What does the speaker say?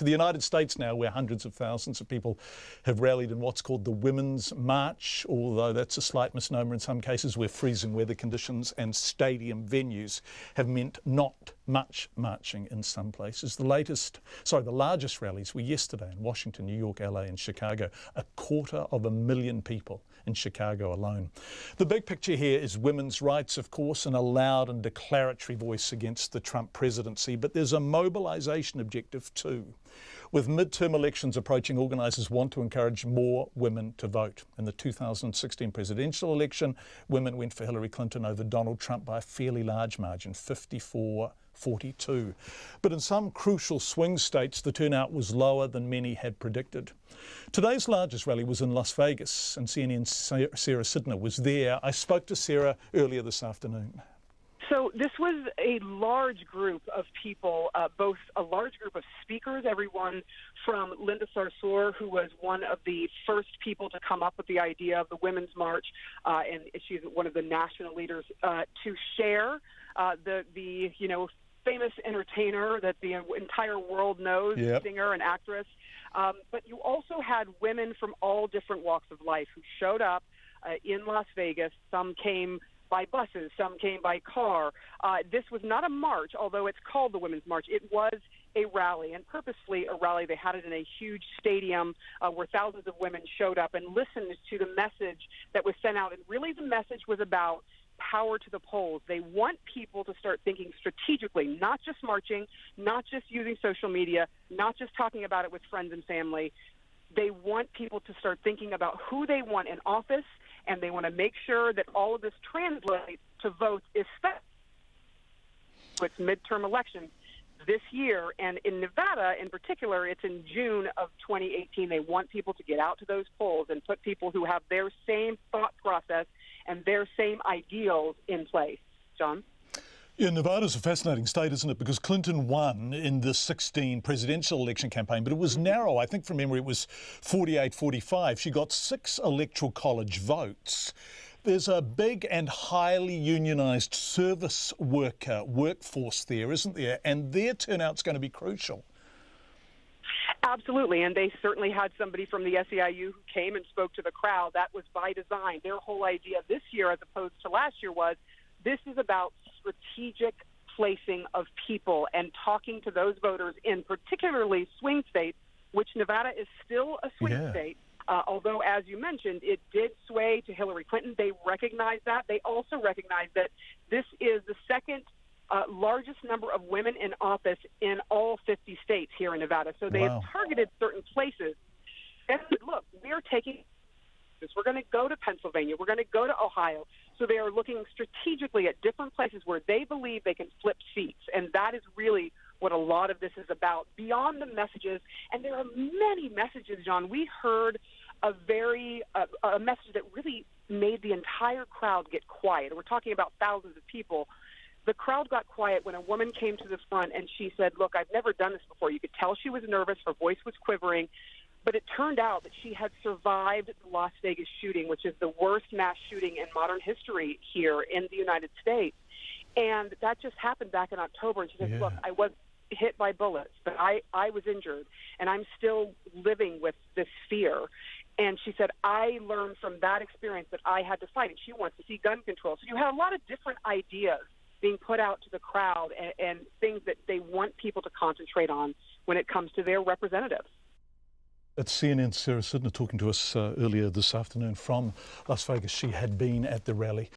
To the United States now, where hundreds of thousands of people have rallied in what's called the Women's March, although that's a slight misnomer in some cases, where freezing weather conditions and stadium venues have meant not much marching in some places. The largest rallies were yesterday in Washington, New York, LA and Chicago. 250,000 people in Chicago alone. The big picture here is women's rights, of course, and a loud and declaratory voice against the Trump presidency, but there's a mobilisation objective too. With midterm elections approaching, organisers want to encourage more women to vote. In the 2016 presidential election, women went for Hillary Clinton over Donald Trump by a fairly large margin, 54-42. But in some crucial swing states, the turnout was lower than many had predicted. Today's largest rally was in Las Vegas, and CNN's Sara Sidner was there. I spoke to Sara earlier this afternoon. So this was a large group of people, both a large group of speakers, everyone from Linda Sarsour, who was one of the first people to come up with the idea of the Women's March, and she's one of the national leaders, to share the famous entertainer that the entire world knows, singer and actress. But you also had women from all different walks of life who showed up in Las Vegas. Some came by buses, some came by car. This was not a march, although it's called the Women's March. It was a rally, and purposely a rally. They had it in a huge stadium where thousands of women showed up and listened to the message that was sent out. And really the message was about power to the polls. They want people to start thinking strategically, not just marching, not just using social media, not just talking about it with friends and family. They want people to start thinking about who they want in office, and they want to make sure that all of this translates to votes, especially with midterm elections this year. And in Nevada, in particular, it's in June of 2018. They want people to get out to those polls and put people who have their same thought process and their same ideals in place. John? Yeah, Nevada's a fascinating state, isn't it? Because Clinton won in the 2016 presidential election campaign, but it was narrow. I think from memory it was 48-45. She got 6 electoral college votes. There's a big and highly unionised service workforce there, isn't there? And their turnout's going to be crucial. Absolutely, and they certainly had somebody from the SEIU who came and spoke to the crowd. That was by design. Their whole idea this year, as opposed to last year, was this is about strategic placing of people and talking to those voters in particularly swing states, which Nevada is still a swing state. Although, as you mentioned, it did sway to Hillary Clinton. They recognize that. They also recognize that this is the second largest number of women in office in all 50 states here in Nevada. So they have targeted certain places. And look, we're taking this. We're going to go to Pennsylvania. We're going to go to Ohio. So they are looking strategically at different places where they believe they can flip seats. And that is really what a lot of this is about, beyond the messages. And there are many messages, John. We heard a message that really made the entire crowd get quiet. We're talking about thousands of people. The crowd got quiet when a woman came to the front and she said, look, I've never done this before. You could tell she was nervous. Her voice was quivering. But it turned out that she had survived the Las Vegas shooting, which is the worst mass shooting in modern history here in the United States. And that just happened back in October. And she said, look, I was hit by bullets, but I was injured, and I'm still living with this fear. And she said, I learned from that experience that I had to fight, and she wants to see gun control. So you had a lot of different ideas being put out to the crowd and things that they want people to concentrate on when it comes to their representatives. That's CNN's Sara Sidner talking to us earlier this afternoon from Las Vegas. She had been at the rally.